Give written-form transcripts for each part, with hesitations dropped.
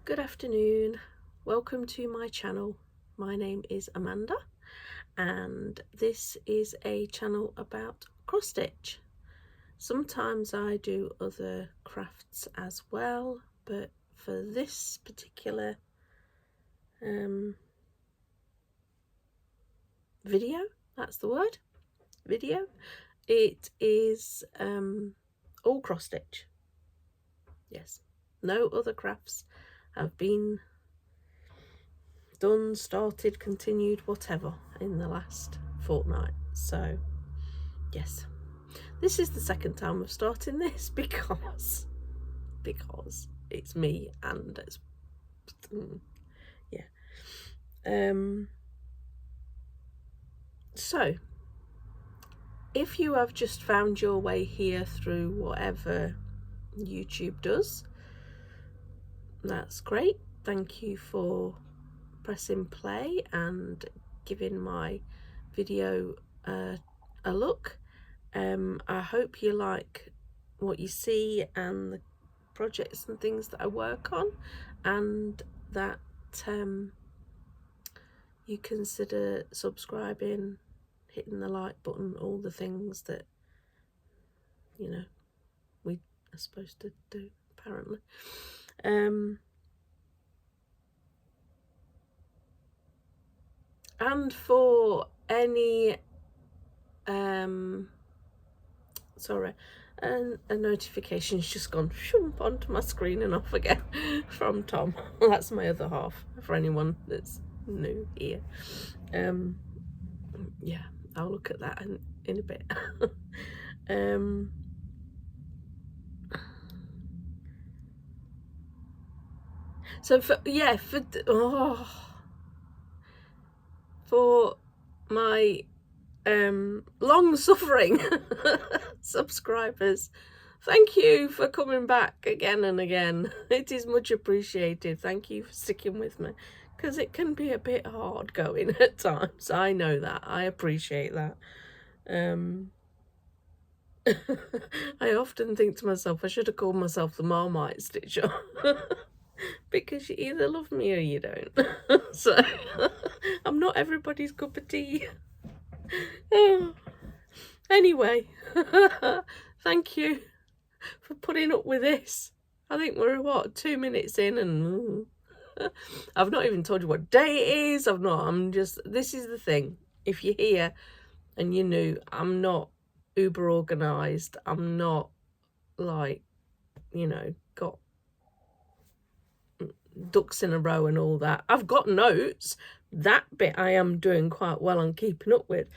Good afternoon, welcome to my channel. My name is Amanda and this is a channel about cross stitch. Sometimes I do other crafts as well, but for this particular video, that's the word, video, it is all cross stitch. Yes, no other crafts have been done, started, continued, whatever in the last fortnight. So yes, this is the second time of starting this because it's me and it's so if you have just found your way here through whatever YouTube does, that's great. Thank you for pressing play and giving my video a look. I hope you like what you see and the projects and things that I work on, and that you consider subscribing, hitting the like button, all the things that we are supposed to do apparently. And for any sorry, and a notification's just gone shump onto my screen and off again from Tom. That's my other half, for anyone that's new here. Yeah, I'll look at that in a bit. So for my long-suffering subscribers, thank you for coming back again and again. It is much appreciated. Thank you for sticking with me, because it can be a bit hard going at times. I know that. I appreciate that. I often think to myself, I should have called myself the Marmite Stitcher. Because you either love me or you don't. So I'm not everybody's cup of tea. Anyway, thank you for putting up with this. I think we're 2 minutes in and I've not even told you what day it is. This is the thing. If you're here and you're new, I'm not uber organized. I'm not like, got ducks in a row and all that. I've got notes. That bit I am doing quite well on keeping up with.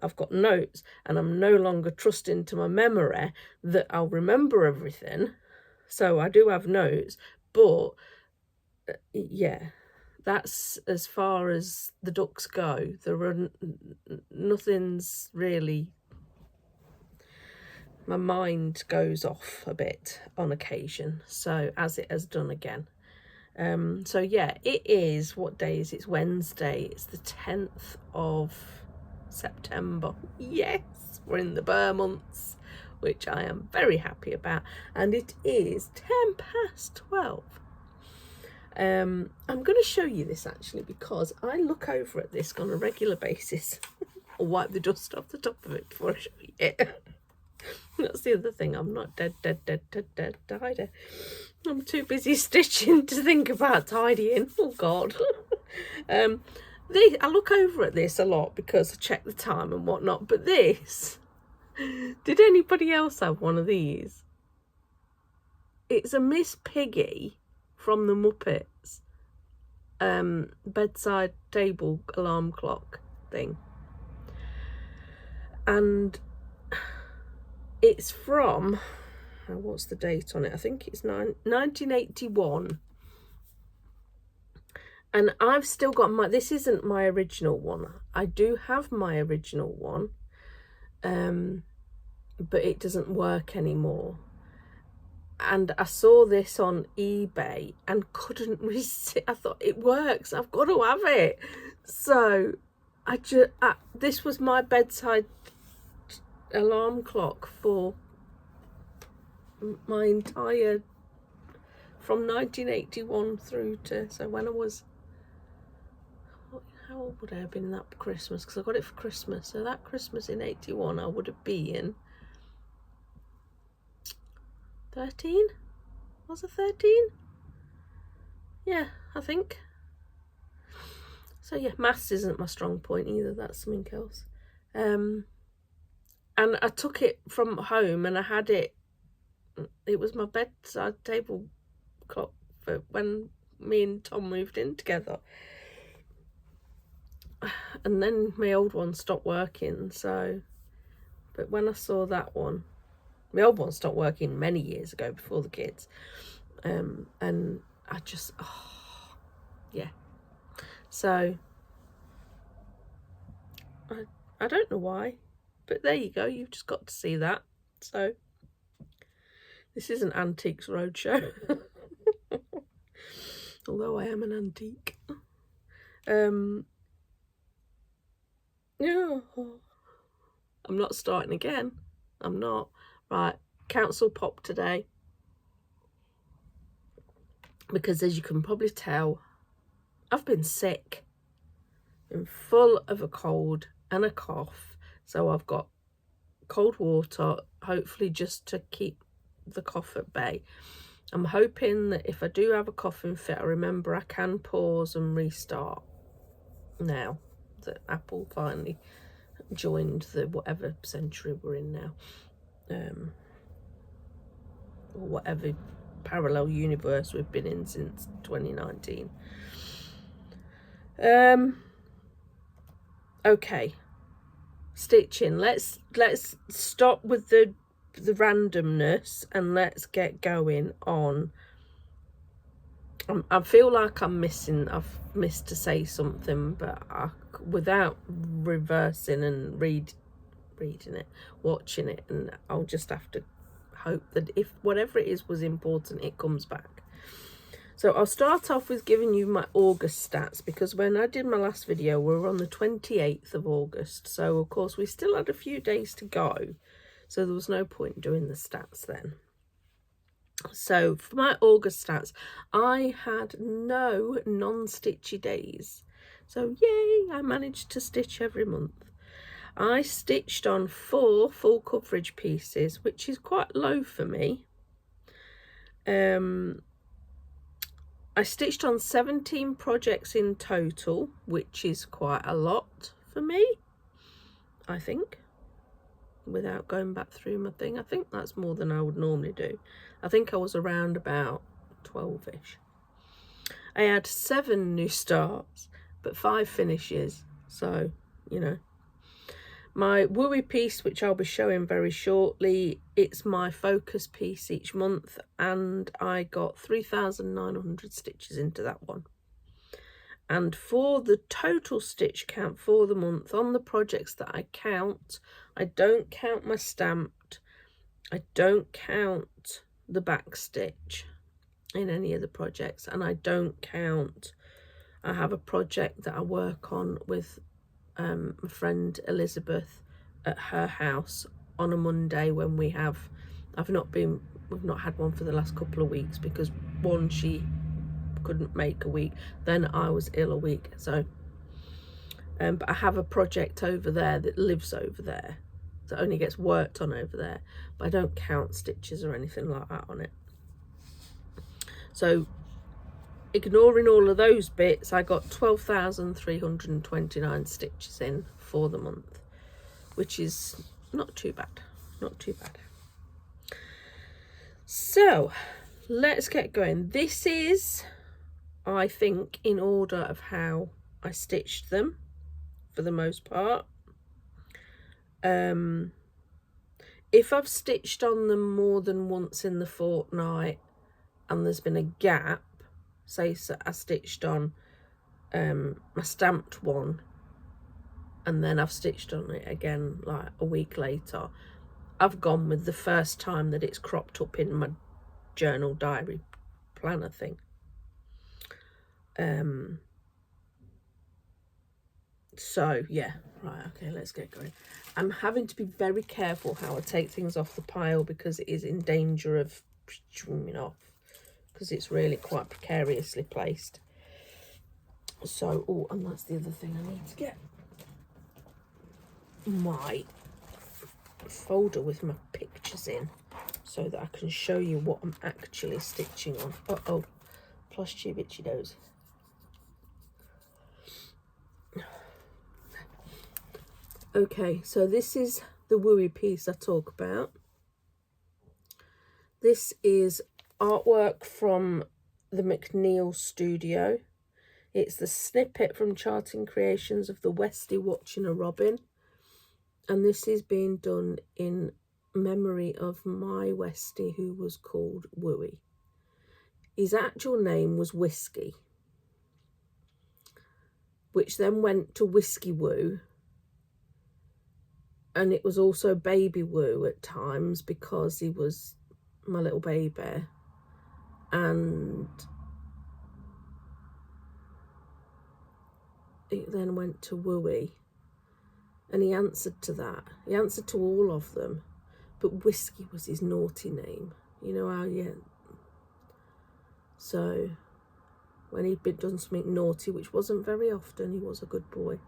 I've got notes and I'm no longer trusting to my memory that I'll remember everything. So I do have notes, but yeah, that's as far as the ducks go. There are nothing's really, my mind goes off a bit on occasion, so as it has done again. So yeah, it is, what day is it? It's Wednesday. It's the 10th of September. Yes, we're in the Burr months, which I am very happy about, and it is 12:10. I'm going to show you this actually, because I look over at this on a regular basis. I'll wipe the dust off the top of it before I show you it. That's the other thing, I'm not dead tidy. I'm too busy stitching to think about tidying. Oh God. I look over at this a lot because I check the time and whatnot, but this, did anybody else have one of these? It's a Miss Piggy from the Muppets bedside table alarm clock thing, and it's from, what's the date on it? I think it's 1981. And I've still got this isn't my original one. I do have my original one, but it doesn't work anymore. And I saw this on eBay and couldn't resist. I thought, it works, I've got to have it. So this was my bedside alarm clock for my entire from 1981 through to, so when I was, how old would I have been that Christmas? Because I got it for Christmas. So that Christmas in 81, I would have been 13? Was I 13? Yeah, I think. So yeah, maths isn't my strong point either. That's something else. And I took it from home and I had it. It was my bedside table clock for when me and Tom moved in together. And then my old one stopped working. So, but when I saw that one, my old one stopped working many years ago before the kids. And I just, yeah. So I don't know why, but there you go. You've just got to see that. So this is an Antiques Roadshow, although I am an antique. Yeah, I'm not starting again. I'm not. Right, council pop today. Because as you can probably tell, I've been sick. Been full of a cold and a cough. So I've got cold water, hopefully just to keep the cough at bay. I'm hoping that if I do have a coughing fit, I remember I can pause and restart now that Apple finally joined the whatever century we're in now. Or whatever parallel universe we've been in since 2019. Okay, stitching. Let's stop with the randomness and let's get going on. I feel like I've missed to say something, but without reversing and reading it, watching it, and I'll just have to hope that if whatever it is was important, it comes back. So I'll start off with giving you my August stats, because when I did my last video, we were on the 28th of August. So of course we still had a few days to go. So there was no point doing the stats then. So for my August stats, I had no non-stitchy days. So yay, I managed to stitch every month. I stitched on 4 full coverage pieces, which is quite low for me. I stitched on 17 projects in total, which is quite a lot for me, I think. Without going back through my thing, I think that's more than I would normally do. I think I was around about 12-ish. I had 7 new starts, but 5 finishes. So, you know. My Wooey piece, which I'll be showing very shortly, it's my focus piece each month, and I got 3,900 stitches into that one. And for the total stitch count for the month on the projects that I count, I don't count my stamped, I don't count the back stitch in any of the projects, and I don't count, I have a project that I work on with my friend Elizabeth at her house on a Monday when we've not had one for the last couple of weeks, because one, she couldn't make a week, then I was ill a week. So but I have a project over there that lives over there, that only gets worked on over there, but I don't count stitches or anything like that on it. So ignoring all of those bits, I got 12,329 stitches in for the month, which is not too bad, not too bad. So let's get going. This is, I think, in order of how I stitched them for the most part. If I've stitched on them more than once in the fortnight and there's been a gap, say so I stitched on my stamped one and then I've stitched on it again like a week later, I've gone with the first time that it's cropped up in my journal diary planner thing. So yeah, right, okay, let's get going. I'm having to be very careful how I take things off the pile because it is in danger of streaming off. because it's really quite precariously placed. So, oh, and that's the other thing, I need to get my folder with my pictures in so that I can show you what I'm actually stitching on. Uh-oh, plus tube itchy nose. Okay, so this is the wooey piece I talk about. This is artwork from the McNeil studio. It's the snippet from Charting Creations of the Westie watching a robin. And this is being done in memory of my Westie, who was called Wooey. His actual name was Whiskey, which then went to Whiskey Woo. And it was also Baby Woo at times because he was my little baby. And it then went to Wooey. And he answered to that. He answered to all of them. But Whiskey was his naughty name. You know how, yeah. So when he'd been done something naughty, which wasn't very often, he was a good boy,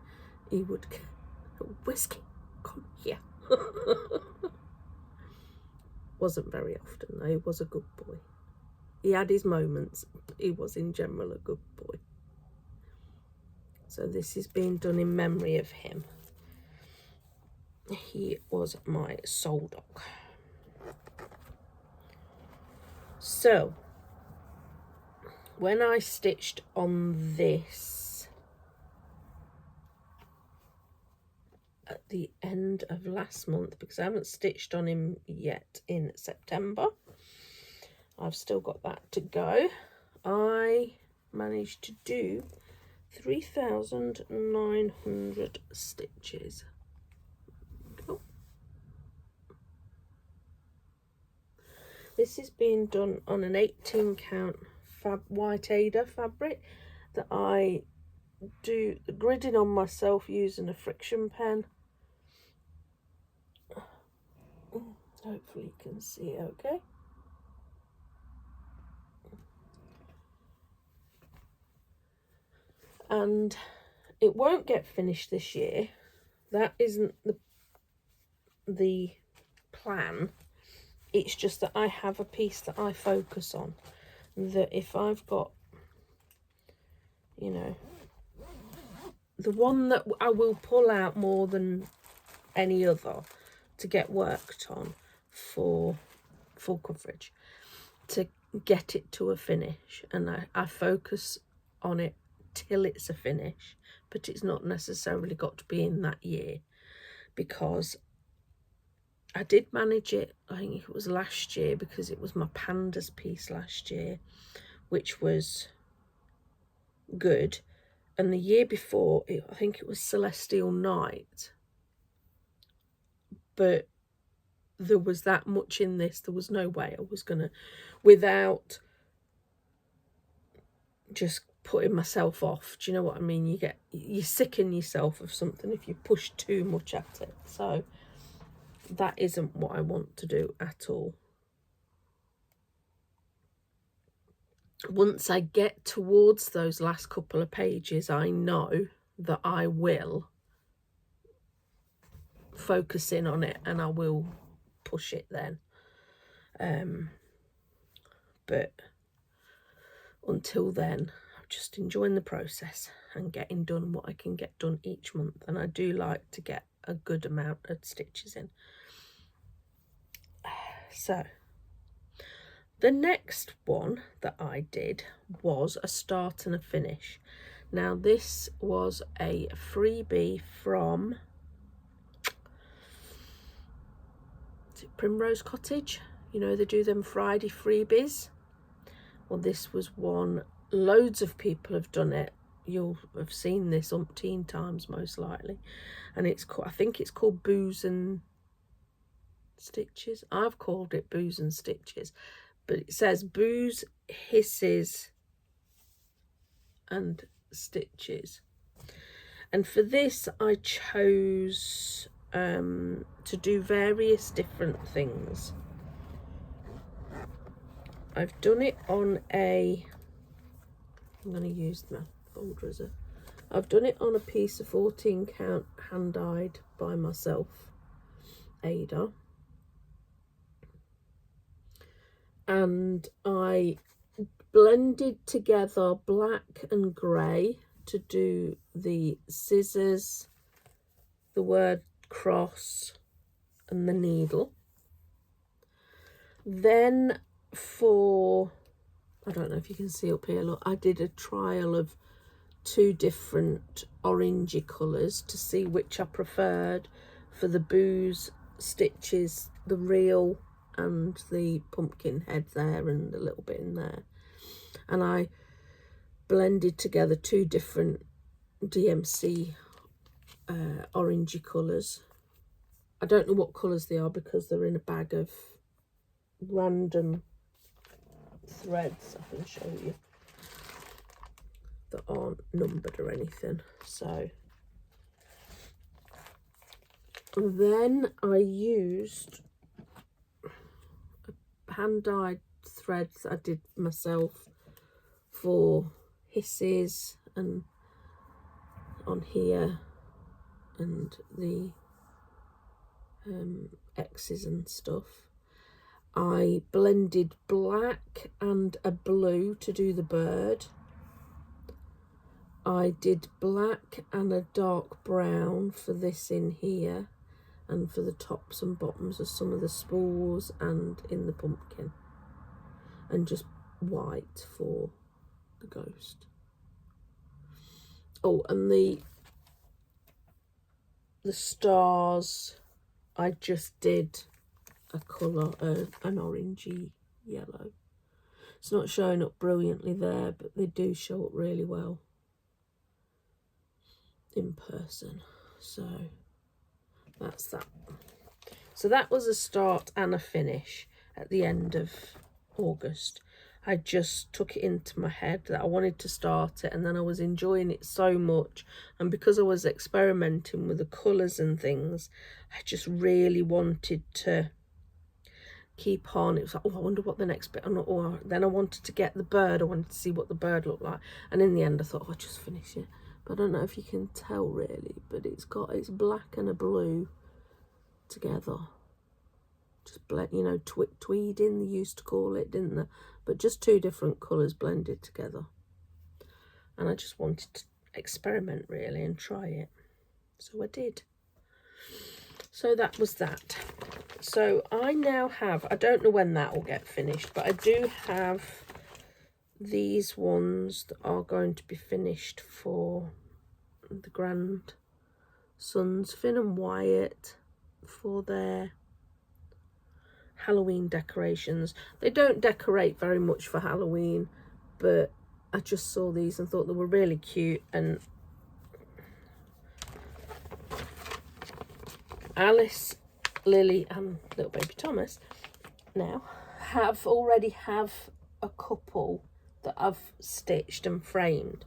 he would go, Whiskey, come here. Wasn't very often, though. He was a good boy. He had his moments, but he was in general a good boy. So this is being done in memory of him. He was my soul dog. So when I stitched on this at the end of last month, because I haven't stitched on him yet in September, I've still got that to go, I managed to do 3,900 stitches. Cool. This is being done on an 18 count white Ada fabric that I do the gridding on myself using a friction pen. Hopefully you can see okay. And it won't get finished this year. That isn't the plan. It's just that I have a piece that I focus on, that if I've got, you know, the one that I will pull out more than any other to get worked on for full coverage, to get it to a finish, and I focus on it till it's a finish, but it's not necessarily got to be in that year, because I did manage it, I think it was last year, because it was my pandas piece last year, which was good. And the year before, I think it was Celestial Night. But there was that much in this, there was no way I was going to, without just putting myself off. Do you know what I mean? You sicken yourself of something if you push too much at it. So that isn't what I want to do at all. Once I get towards those last couple of pages, I know that I will focus in on it and I will push it then. But until then, I'm just enjoying the process and getting done what I can get done each month. And I do like to get a good amount of stitches in. So the next one that I did was a start and a finish. Now this was a freebie from, is it Primrose Cottage? You know, they do them Friday freebies. Well, this was one, loads of people have done it. You'll have seen this umpteen times most likely. And it's called, I think it's called Booze and Stitches. I've called it Booze and Stitches. But it says Booze, Hisses and Stitches. And for this I chose to do various different things. I've done it on I'm going to use my folder as I've done it on a piece of 14 count hand dyed by myself Ada, and I blended together black and grey to do the scissors, the word cross and the needle. Then for, I don't know if you can see up here, look, I did a trial of 2 different orangey colours to see which I preferred for the booze stitches, the real and the pumpkin head there and a little bit in there. And I blended together 2 different DMC orangey colours. I don't know what colours they are because they're in a bag of random threads. I can show you that aren't numbered or anything. So then I used hand dyed threads I did myself for hisses and on here and the X's and stuff. I blended black and a blue to do the bird. I did black and a dark brown for this in here and for the tops and bottoms of some of the spools and in the pumpkin, and just white for the ghost. Oh, and the stars, I just did a colour, an orangey yellow. It's not showing up brilliantly there, but they do show up really well in person. So that's that. So that was a start and a finish at the end of August. I just took it into my head that I wanted to start it, and then I was enjoying it so much, and because I was experimenting with the colours and things, I just really wanted to keep on. It was like, oh, I wonder what the next bit, or then I wanted to get the bird. I wanted to see what the bird looked like, and in the end I thought, oh, I'll just finish it. But I don't know if you can tell really, but it's black and a blue together, just blend, you know, tweeding they used to call it, didn't they? But just 2 different colours blended together, and I just wanted to experiment really and try it, so I did. So that was that. So I now have, I don't know when that will get finished, but I do have these ones that are going to be finished for the grandsons, Finn and Wyatt, for their Halloween decorations. They don't decorate very much for Halloween, but I just saw these and thought they were really cute. And Alice, Lily and little baby Thomas now already have a couple that I've stitched and framed,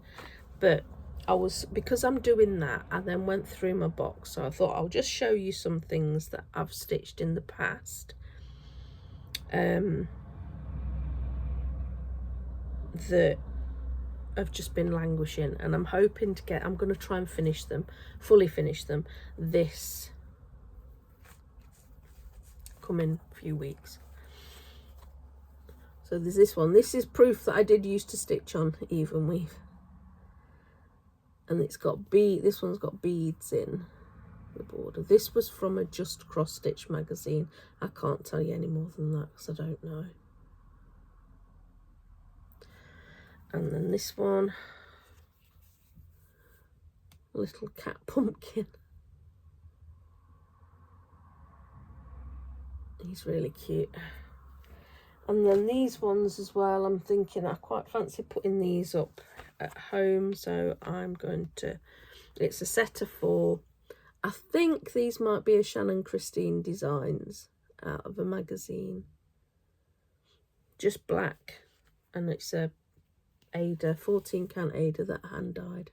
but because I'm doing that, I then went through my box, so I thought I'll just show you some things that I've stitched in the past that have just been languishing, and I'm hoping to I'm going to try and fully finish them this coming few weeks. So there's this one. This is proof that I did used to stitch on even weave, and it's got this one's got beads in the border. This was from a Just Cross Stitch magazine. I can't tell you any more than that because I don't know. And then this one, little cat pumpkin. He's really cute. And then these ones as well, I'm thinking I quite fancy putting these up at home, so I'm going to, it's a set of 4. I think these might be a Shannon Christine Designs out of a magazine. Just black, and it's a Ada, 14 count Ada that hand dyed.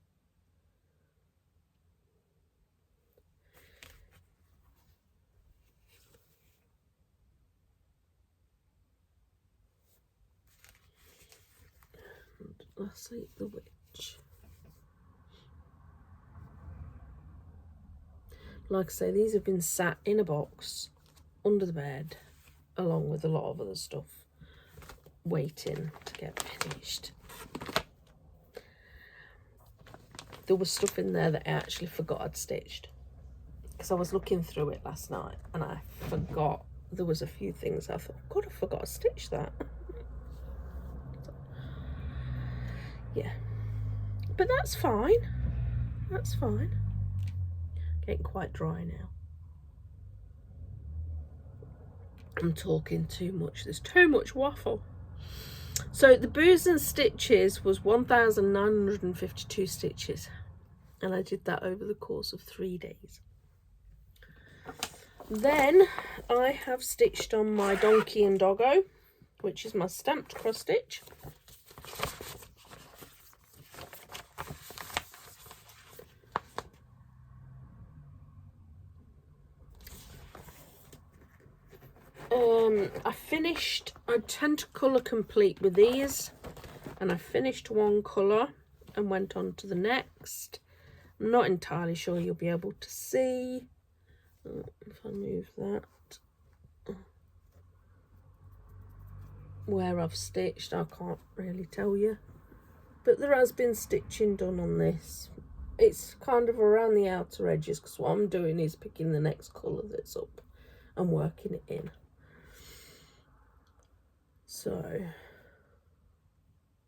Lastly, the witch. Like I say, these have been sat in a box under the bed, along with a lot of other stuff, waiting to get finished. There was stuff in there that I actually forgot I'd stitched, because I was looking through it last night and I forgot. There was a few things I thought, God, I forgot to stitch that. Yeah, but that's fine. That's fine. Getting quite dry now. I'm talking too much. There's too much waffle. So the Boos and Stitches was 1,952 stitches, and I did that over the course of 3 days. Then I have stitched on my Donkey and Doggo, which is my stamped cross stitch. I tend to colour complete with these, and I finished one colour and went on to the next. I'm not entirely sure you'll be able to see. If I move that, where I've stitched, I can't really tell you, but there has been stitching done on this. It's kind of around the outer edges, because what I'm doing is picking the next colour that's up and working it in. So,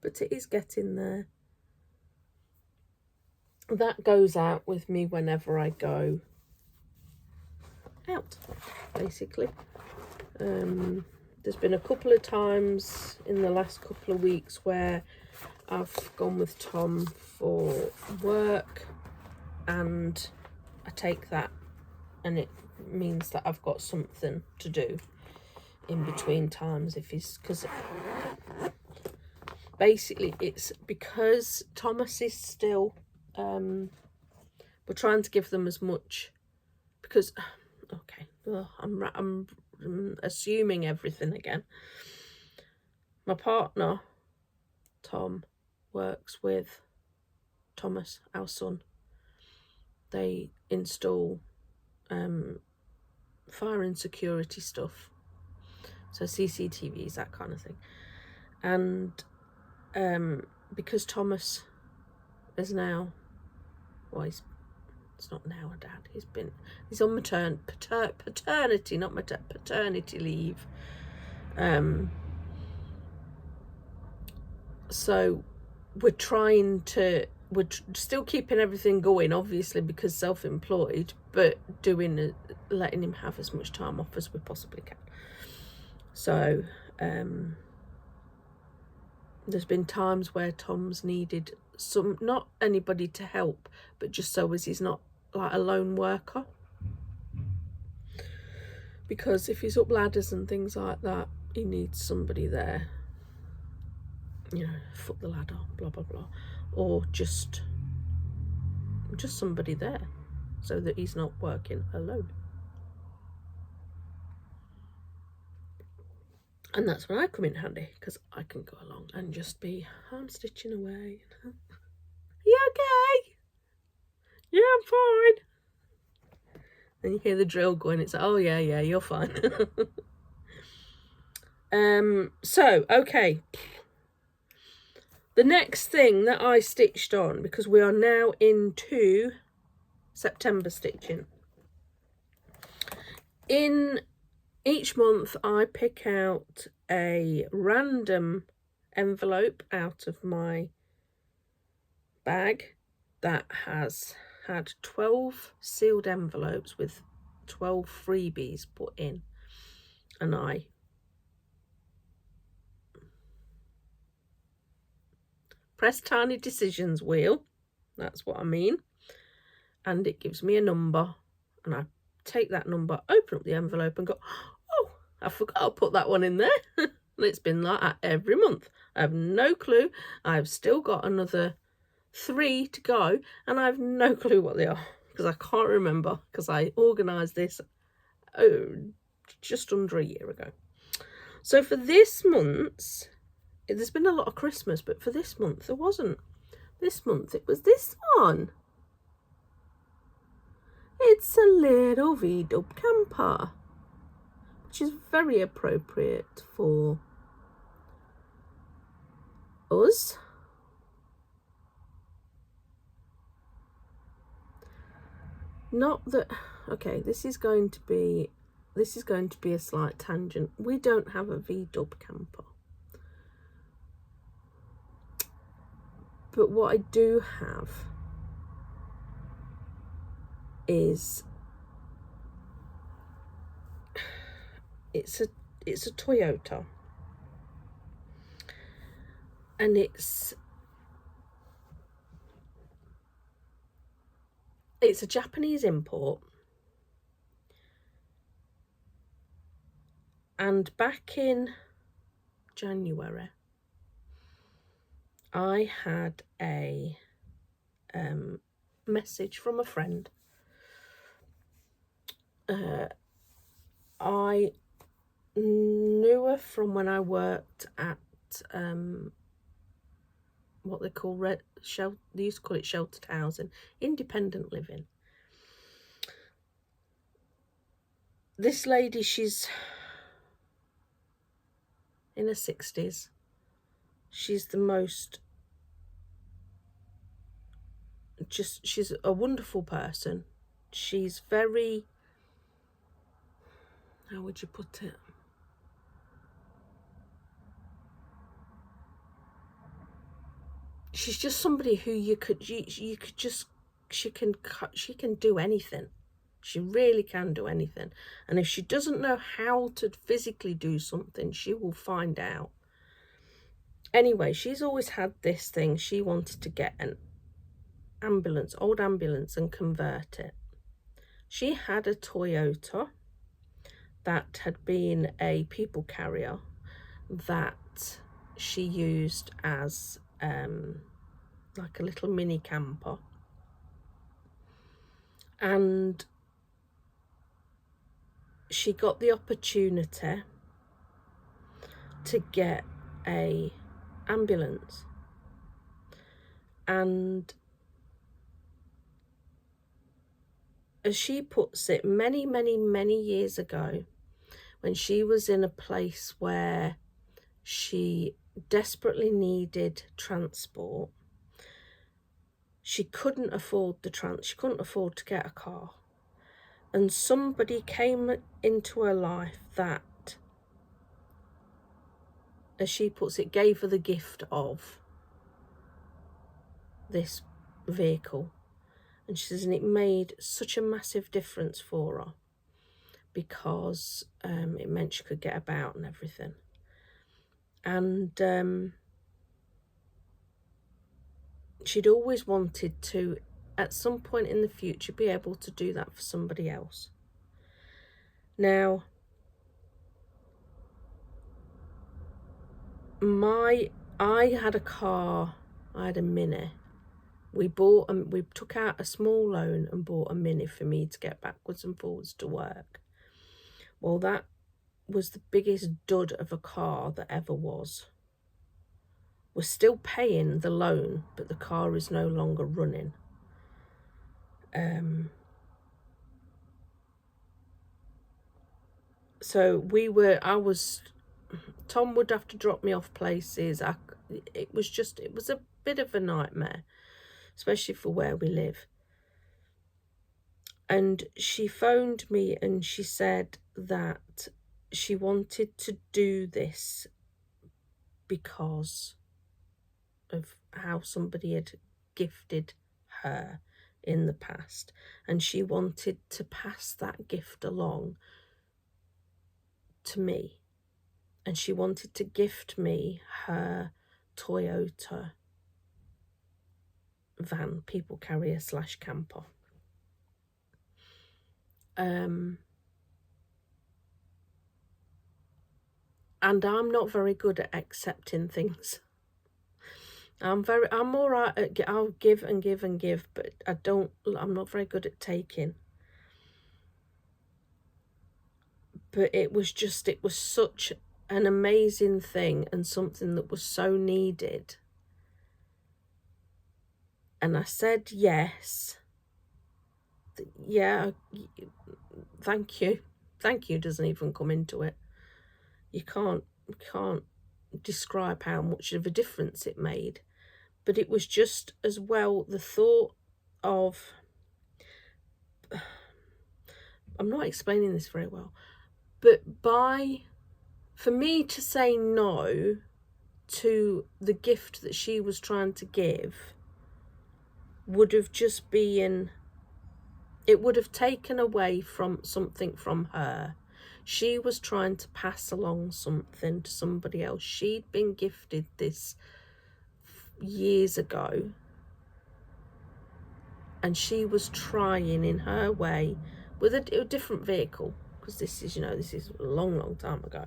but it is getting there. That goes out with me whenever I go out, basically. There's been a couple of times in the last couple of weeks where I've gone with Tom for work, and I take that, and it means that I've got something to do in between times, if he's, because basically it's because Thomas is still, we're trying to give them as much, because, okay, I'm assuming everything again. My partner, Tom, works with Thomas, our son. They install fire and security stuff, so CCTVs, that kind of thing. And because Thomas is now, well, it's not now a dad, he's on paternity, not paternity leave. So we're still keeping everything going, obviously, because self-employed, but letting him have as much time off as we possibly can. So there's been times where Tom's needed not anybody to help, but just so as he's not like a lone worker, because if he's up ladders and things like that, he needs somebody there, you know, foot the ladder, blah blah blah, or just somebody there so that he's not working alone. And that's when I come in handy, because I can go along and just be, I'm stitching away. You okay? Yeah, I'm fine. Then you hear the drill going, it's like, oh yeah, you're fine. So, okay. The next thing that I stitched on, because we are now into September stitching. In each month, I pick out a random envelope out of my bag that has had 12 sealed envelopes with 12 freebies put in, and I press tiny decisions wheel, that's what I mean, and it gives me a number, and I take that number, open up the envelope and go, oh, I forgot I'll put that one in there. And it's been like that every month. I have no clue. I've still got another 3 to go, and I have no clue what they are, because I can't remember, because I organised this just under a year ago. So for this month's There's been a lot of Christmas, but for this month there wasn't. This month it was this one. It's a little V-dub camper, which is very appropriate for us. Not that, okay, this is going to be a slight tangent. We don't have a V-dub camper. But what I do have is it's a Toyota, and it's a Japanese import. And back in January, I had a message from a friend. I knew her from when I worked at what they call they used to call it sheltered housing, independent living. This lady, she's in her 60s. She's the most, she's a wonderful person. She's very, how would you put it? She's just somebody who you could just, she can do anything. She really can do anything. And if she doesn't know how to physically do something, she will find out. Anyway, she's always had this thing. She wanted to get an ambulance, old ambulance, and convert it. She had a Toyota that had been a people carrier that she used as like a little mini camper. And she got the opportunity to get a ambulance, and as she puts it, many years ago, when she was in a place where she desperately needed transport, she couldn't afford she couldn't afford to get a car, and somebody came into her life that, as she puts it, gave her the gift of this vehicle. And she says, and it made such a massive difference for her, because it meant she could get about and everything. And she'd always wanted to, at some point in the future, be able to do that for somebody else. Now, I had a car, I had a Mini. We took out a small loan and bought a Mini for me to get backwards and forwards to work. Well, that was the biggest dud of a car that ever was. We're still paying the loan, but the car is no longer running. So Tom would have to drop me off places. It was a bit of a nightmare, especially for where we live. And she phoned me and she said that she wanted to do this because of how somebody had gifted her in the past, and she wanted to pass that gift along to me, and she wanted to gift me her Toyota van, people carrier / camper. And I'm not very good at accepting things. I'm all right at, I'll give and give and give, but I'm not very good at taking. But it was such an amazing thing and something that was so needed. And I said yes. Yeah, thank you. Thank you doesn't even come into it. You can't describe how much of a difference it made. But it was just as well the thought of, I'm not explaining this very well, but for me to say no to the gift that she was trying to give would have just been, it would have taken away from something from her. She was trying to pass along something to somebody else. She'd been gifted this years ago, and she was trying in her way with a different vehicle, because this is a long time ago,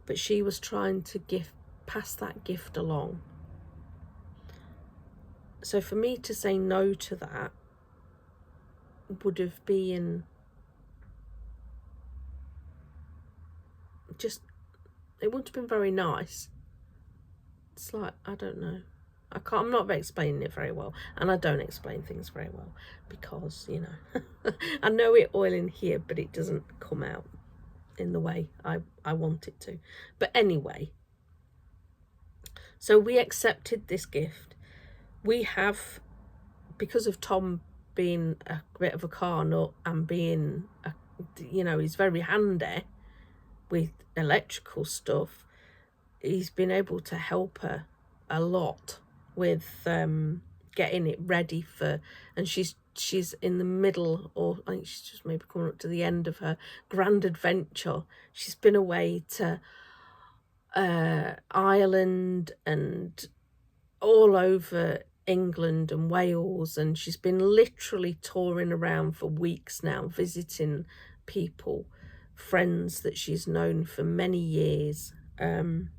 but she was trying to pass that gift along. So for me to say no to that would have been just, it wouldn't have been very nice. It's like, I don't know, I'm not explaining it very well, and I don't explain things very well because, I know it all in here, but it doesn't come out in the way I want it to. But anyway, so we accepted this gift. We have, because of Tom being a bit of a car nut and being, he's very handy with electrical stuff, he's been able to help her a lot with getting it ready for, and she's in the middle, or I think she's just maybe coming up to the end of her grand adventure. She's been away to Ireland and all over England and Wales, and she's been literally touring around for weeks now, visiting people, friends that she's known for many years, and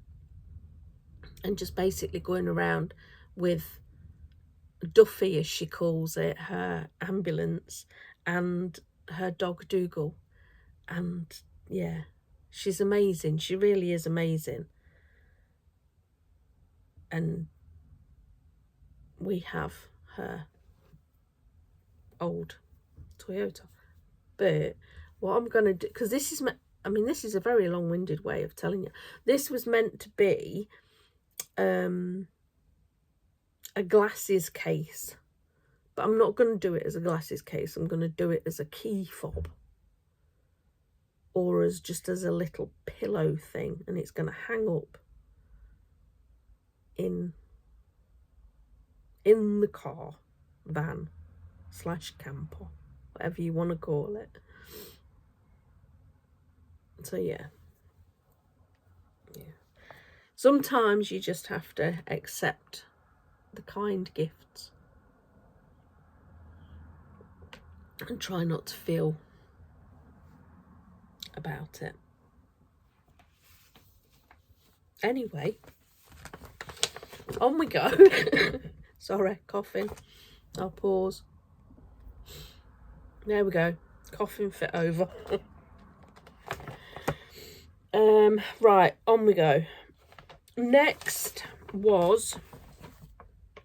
just basically going around with Duffy, as she calls it, her ambulance, and her dog Dougal. And yeah, she's amazing. She really is amazing. And we have her old Toyota. But what I'm going to do, because this is, this is a very long-winded way of telling you. This was meant to be a glasses case, but I'm not going to do it as a glasses case. I'm going to do it as a key fob, or as just as a little pillow thing, and it's going to hang up in the car, van / camper, whatever you want to call it. So yeah. Sometimes you just have to accept the kind gifts and try not to feel about it. Anyway, on we go. Sorry, coughing. I'll pause. There we go. Coughing fit over. Right, on we go. Next was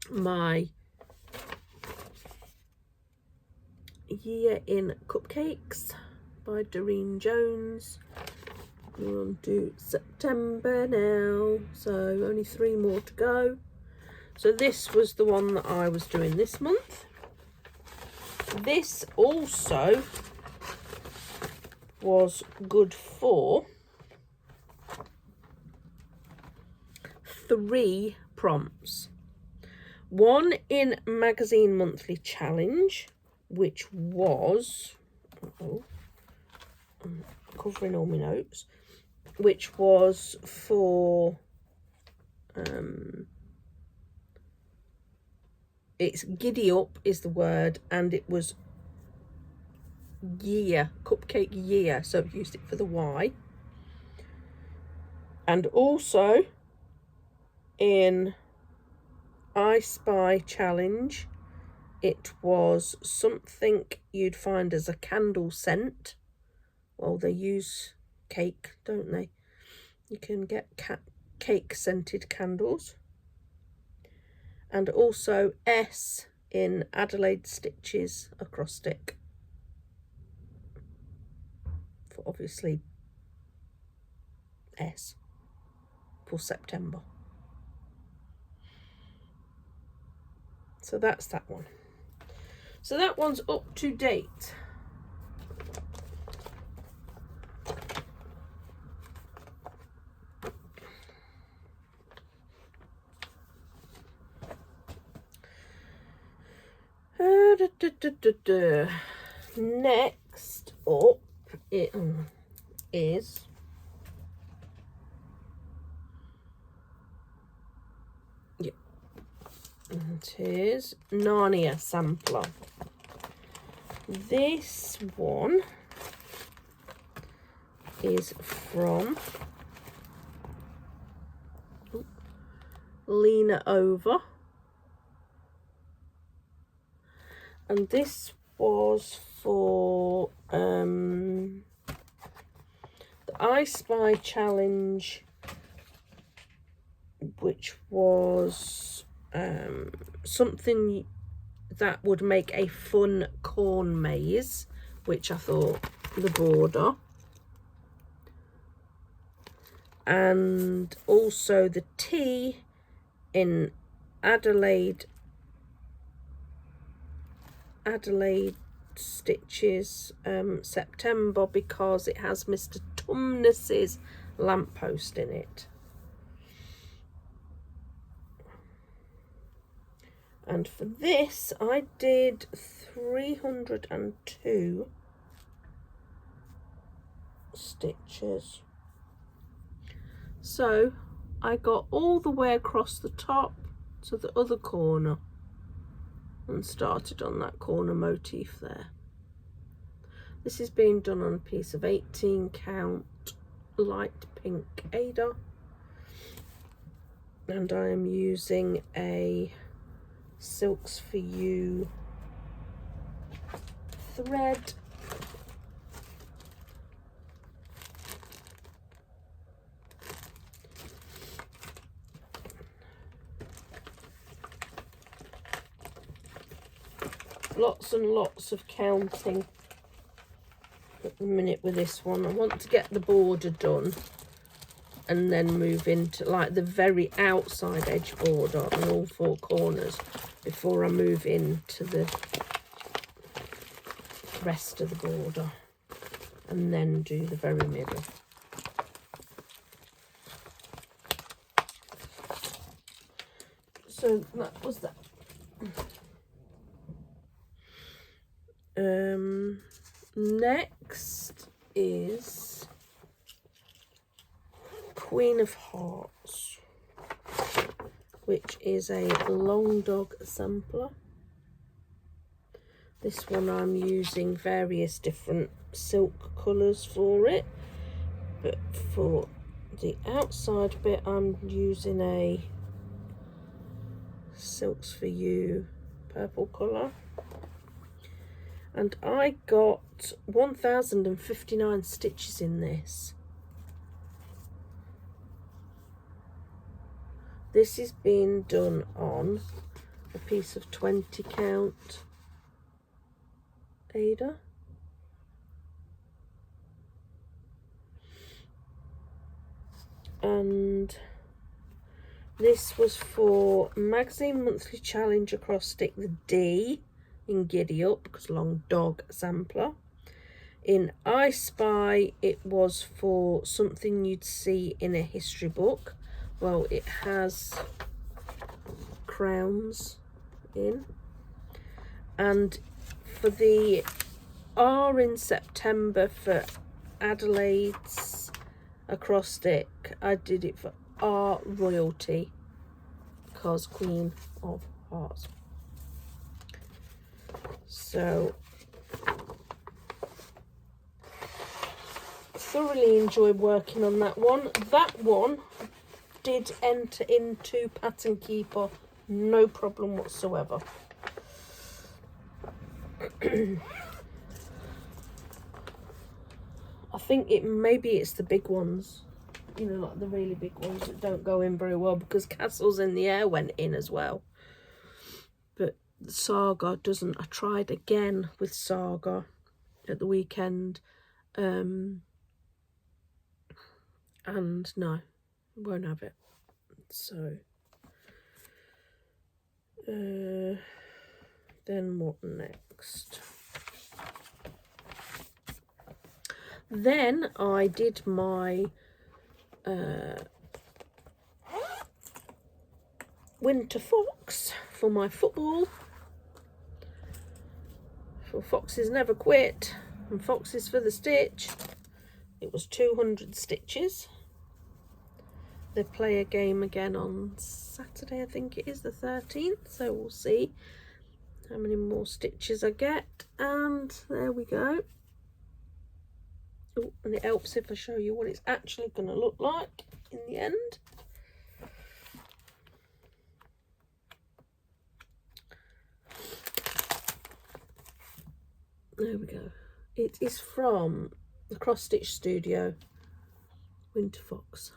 my Year in Cupcakes by Doreen Jones. We're on to September now, so only 3 more to go. So this was the one that I was doing this month. This also was good for 3 prompts. 1 in Magazine Monthly Challenge, which was, I'm covering all my notes, which was for, it's Giddy Up is the word, and it was year, cupcake year, so I've used it for the Y. And also in I Spy Challenge, it was something you'd find as a candle scent. Well, they use cake, don't they? You can get cake scented candles. And also S in Adelaide stitches across stick. For obviously S for September. So that's that one. So that one's up to date. Next up it is it is Narnia sampler. This one is from Lena Over, and this was for the I Spy challenge, which was something that would make a fun corn maze, which I thought the border, and also the T in Adelaide stitches September, because it has Mr. Tumnus's lamppost in it. And for this I did 302 stitches. So I got all the way across the top to the other corner and started on that corner motif there. This is being done on a piece of 18 count light pink Ada, and I am using a Silks for You thread. Lots and lots of counting at the minute with this one. I want to get the border done and then move into like the very outside edge border on all four corners before I move into the rest of the border, and then do the very middle. So that was that. Next is Queen of Hearts, which is a long dog sampler. This one I'm using various different silk colours for it, but for the outside bit I'm using a Silks for You purple colour. And I got 1059 stitches in this. This is being done on a piece of 20 count Ada. And this was for Magazine Monthly Challenge across stick, the D in Giddy Up, because long dog sampler. In I Spy it was for something you'd see in a history book. Well, it has crowns in. And for the R in September for Adelaide's across stick, I did it for R Royalty, because Queen of Hearts. So thoroughly enjoyed working on that one. That one did enter into Pattern Keeper, no problem whatsoever. I think maybe it's the big ones you know, like the really big ones that don't go in very well, because Castles in the Air went in as well. But Saga doesn't. I tried again with Saga at the weekend, and no, won't have it. So then what next? Then I did my winter fox for my football. For Foxes Never Quit and Foxes for the Stitch. It was 200 stitches. They play a game again on Saturday, I think it is, the 13th. So we'll see how many more stitches I get. And there we go. Oh, and it helps if I show you what it's actually going to look like in the end. There we go. It is from the Cross Stitch Studio Winter Fox.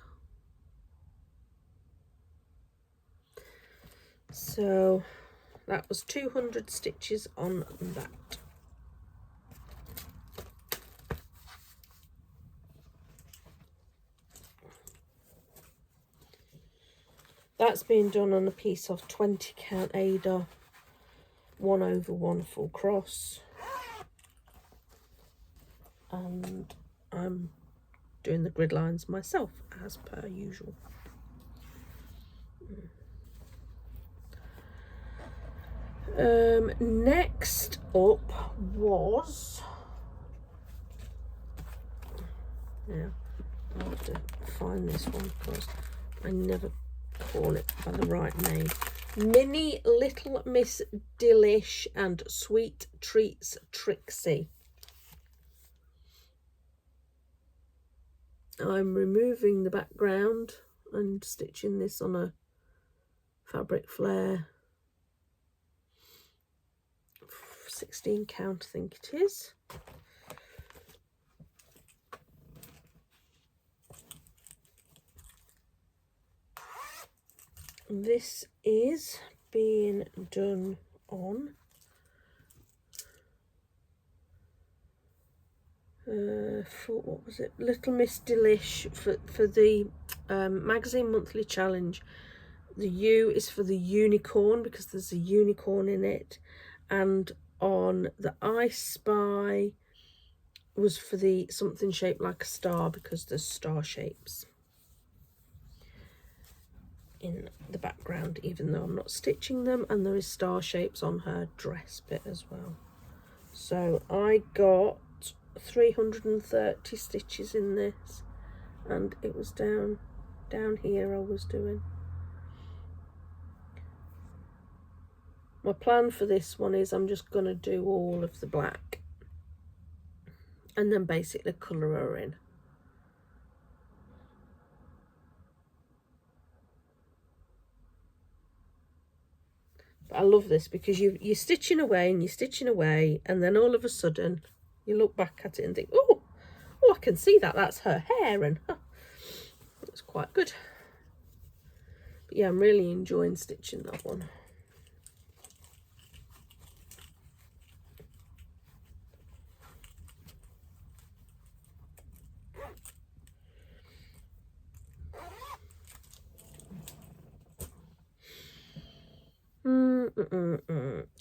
So that was 200 stitches on that. That's being done on a piece of 20 count Ada 1/1 full cross. And I'm doing the grid lines myself as per usual. Next up was, yeah, I'll have to find this one because I never call it by the right name. Mini Little Miss Delish and Sweet Treats Trixie. I'm removing the background and stitching this on a fabric flare 16 count, I think it is. This is being done on for, what was it, Little Miss Delish for the magazine monthly challenge. The U is for the unicorn because there's a unicorn in it, and on the I Spy was for the something shaped like a star because there's star shapes in the background, even though I'm not stitching them, and there is star shapes on her dress bit as well. So I got 330 stitches in this, and it was down here I was doing. My plan for this one is I'm just going to do all of the black and then basically colour her in. But I love this because you're stitching away and you're stitching away, and then all of a sudden you look back at it and think, oh, I can see that's her hair, and it's quite good. But yeah, I'm really enjoying stitching that one.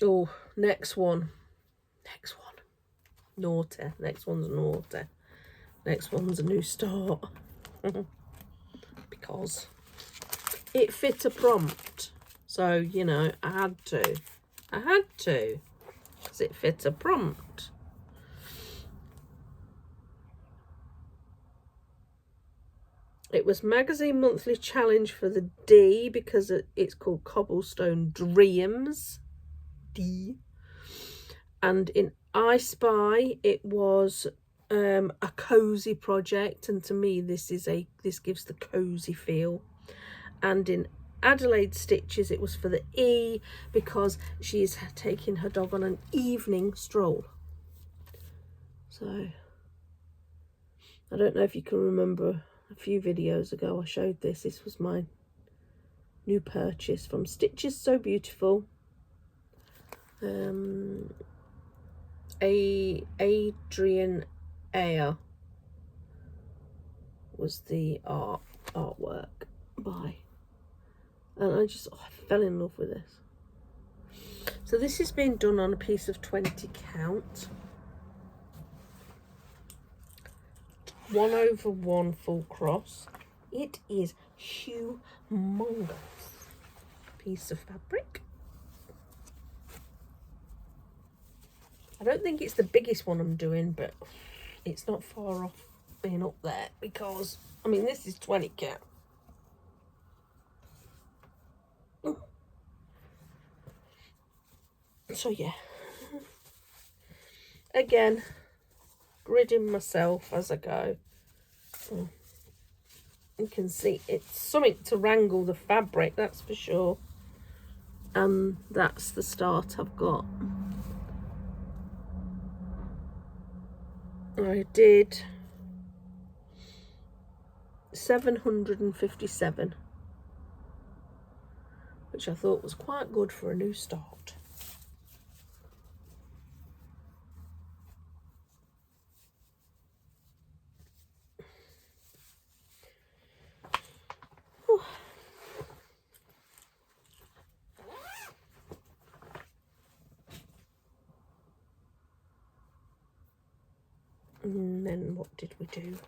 Oh, next one. Naughty. Next one's naughty. Next one's a new start. Because it fit a prompt. So, you know, I had to. Because it fit a prompt. It was magazine monthly challenge for the D because it's called Cobblestone Dreams. D. And in I Spy it was a cozy project, and to me this gives the cozy feel. And in Adelaide Stitches it was for the E because she's taking her dog on an evening stroll. So I don't know if you can remember a few videos ago I showed this. This was my new purchase from Stitches So Beautiful. Adrian Ayer was the artwork by, and I fell in love with this. So this has been done on a piece of 20 count, 1/1 full cross. It is humongous piece of fabric. I don't think it's the biggest one I'm doing, but it's not far off being up there, because I mean this is 20 count. So yeah, again, gridding myself as I go. You can see it's something to wrangle the fabric, that's for sure. And that's the start I've got. I did 757, which I thought was quite good for a new start. And then what did we do?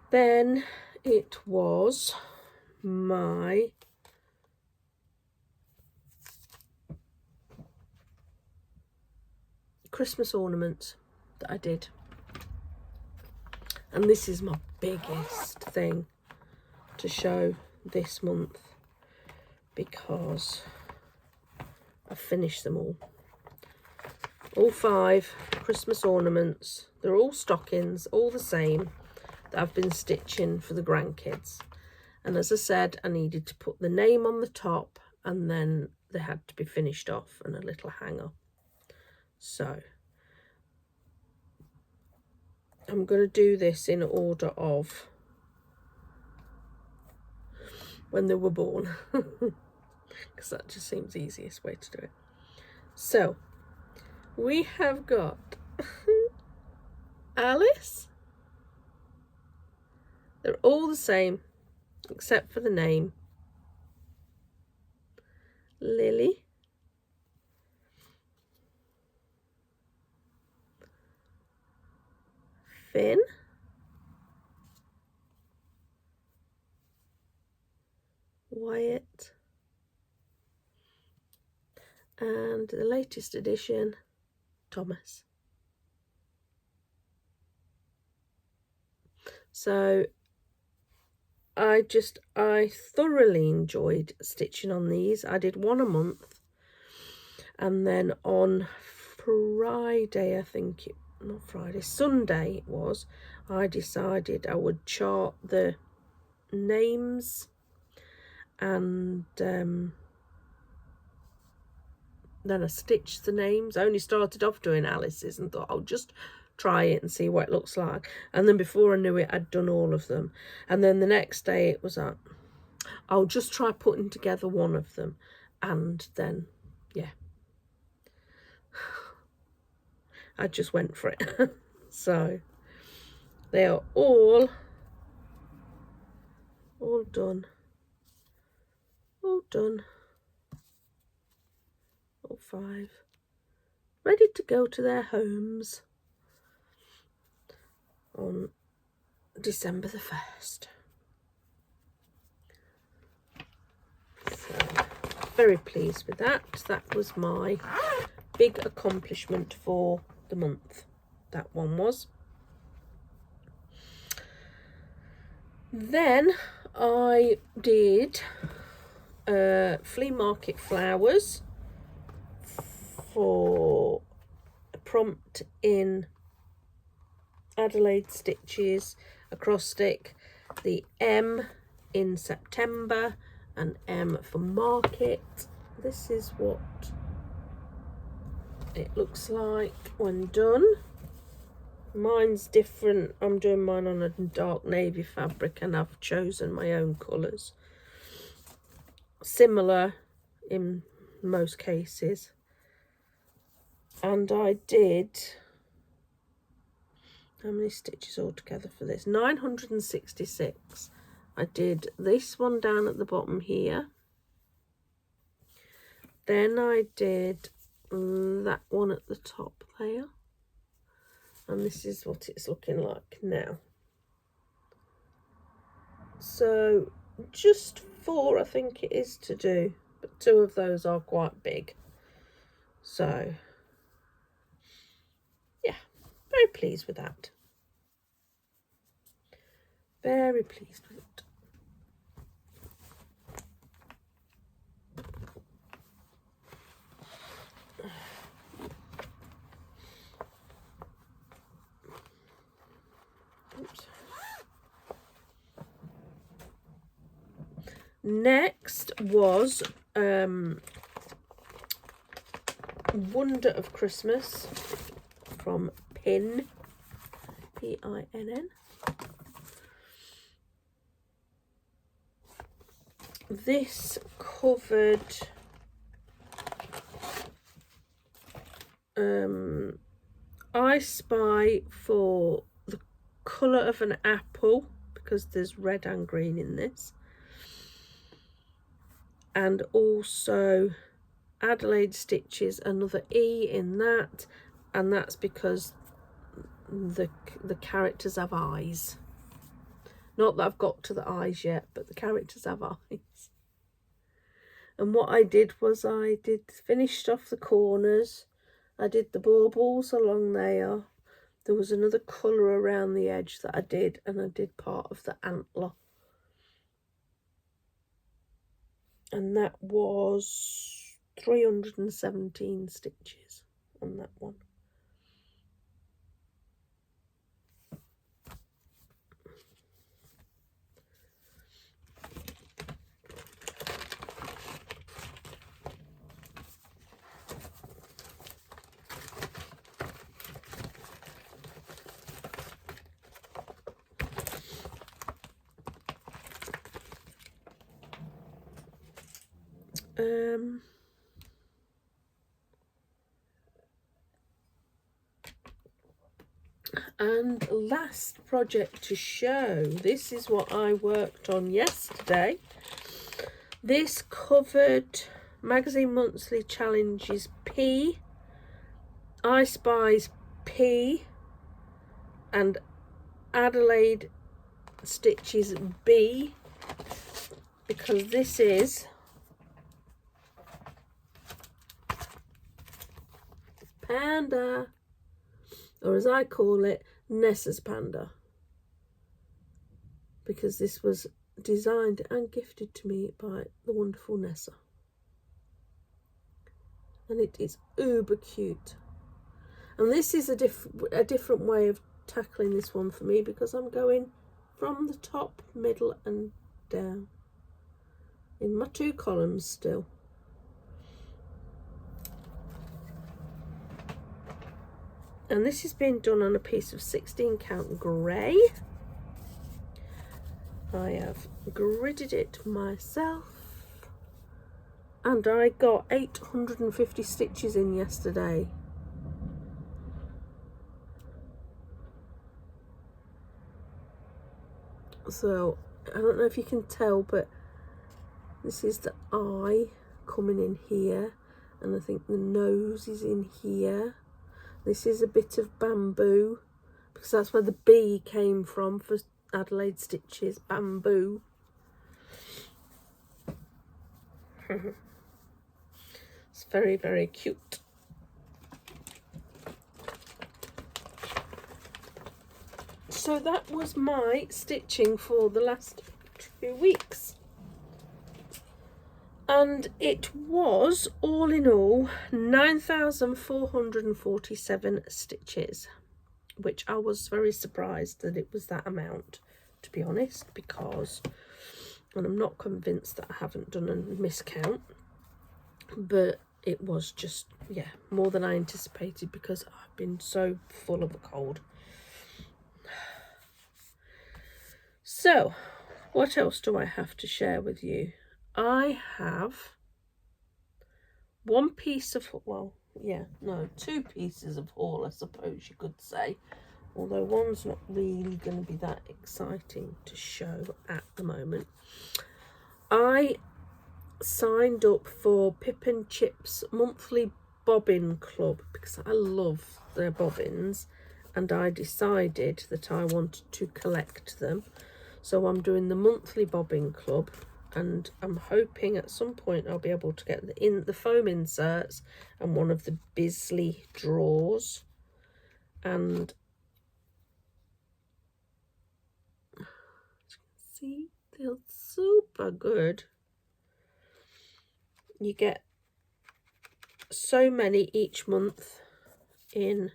Then it was my Christmas ornaments that I did. And this is my biggest thing to show this month, because I've finished them all. All 5 Christmas ornaments. They're all stockings, all the same, that I've been stitching for the grandkids. And as I said, I needed to put the name on the top, and then they had to be finished off and a little hanger. So I'm going to do this in order of when they were born, because that just seems the easiest way to do it. So we have got Alice. They're all the same except for the name. Lily. Finn. Wyatt. And the latest edition, Thomas. So I thoroughly enjoyed stitching on these. I did one a month, and then on Friday, Sunday it was, I decided I would chart the names, and then I stitched the names. I only started off doing Alice's and thought I'll just try it and see what it looks like. And then before I knew it, I'd done all of them. And then the next day it was like, I'll just try putting together one of them. And then, yeah, I just went for it. So they are all done. All done. All 5. Ready to go to their homes on December the 1st. So, very pleased with that. That was my big accomplishment for the month. That one was. Then I did flea market flowers for a prompt in Adelaide Stitches acrostic, the M in September and M for market. This is what it looks like when done. Mine's different. I'm doing mine on a dark navy fabric and I've chosen my own colours. Similar in most cases. And I did, how many stitches altogether for this? 966. I did this one down at the bottom here. Then I did that one at the top there. And this is what it's looking like now. So just 4 I think it is to do, but 2 of those are quite big. So yeah, very pleased with that. Very pleased with it. Oops. Next was Wonder of Christmas from Pin, P-I-N-N. This covered I Spy for the colour of an apple, because there's red and green in this, and also Adelaide Stitches, another E in that, and that's because the characters have eyes. Not that I've got to the eyes yet, but the characters have eyes. And what I did was I finished off the corners. I did the baubles along there. There was another colour around the edge that I did, and I did part of the antler. And that was 317 stitches on that one. And last project to show, this is what I worked on yesterday. This covered Magazine Monthly Challenges P, I Spy's P, and Adelaide Stitches B, because this is Panda, or as I call it, Nessa's Panda, because this was designed and gifted to me by the wonderful Nessa, and it is uber cute. And this is a different way of tackling this one for me, because I'm going from the top, middle and down in my 2 columns still. And this has been done on a piece of 16 count grey. I have gridded it myself, and I got 850 stitches in yesterday. So I don't know if you can tell, but this is the eye coming in here, and I think the nose is in here. This is a bit of bamboo, because that's where the B came from for Adelaide Stitches, bamboo. It's very, very cute. So that was my stitching for the last 2 weeks. And it was, all in all, 9,447 stitches, which I was very surprised that it was that amount, to be honest, because, and I'm not convinced that I haven't done a miscount, but it was just, yeah, more than I anticipated, because I've been so full of a cold. So, what else do I have to share with you? I have one piece of, well, yeah, no, two pieces of haul, I suppose you could say. Although one's not really going to be that exciting to show at the moment. I signed up for Pip and Chip's monthly bobbin club because I love their bobbins, and I decided that I wanted to collect them. So I'm doing the monthly bobbin club, and I'm hoping at some point I'll be able to get the foam inserts and one of the Bisley drawers. And as you can see, they're super good. You get so many each month in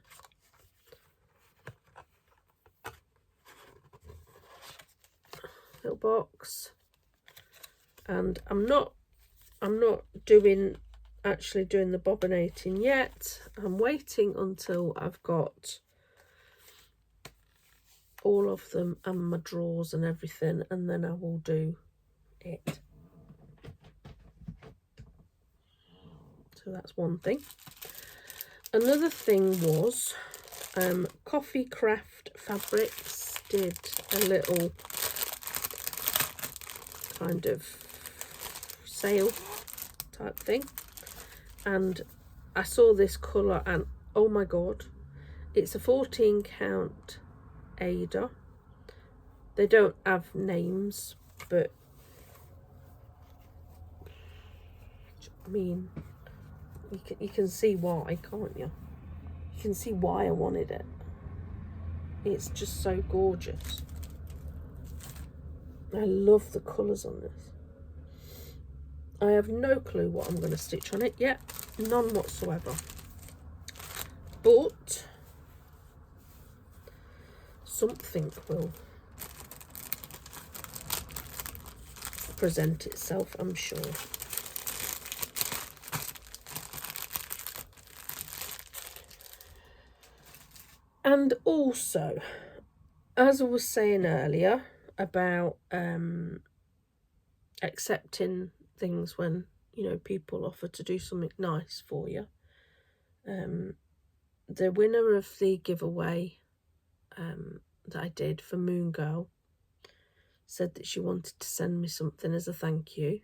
little box, and I'm not actually doing the bobbinating yet. I'm waiting until I've got all of them and my drawers and everything, and then I will do it. So that's one thing. Another thing was Coffee Craft Fabrics did a little kind of sale type thing, and I saw this colour and oh my god, it's a 14 count Ada. They don't have names, but I mean, you can see why, can't you? You can see why I wanted it. It's just so gorgeous. I love the colours on this. I have no clue what I'm going to stitch on it yet. None whatsoever. But something will present itself, I'm sure. And also, as I was saying earlier about accepting things when, you know, people offer to do something nice for you. The winner of the giveaway that I did for Moon Girl said that she wanted to send me something as a thank you.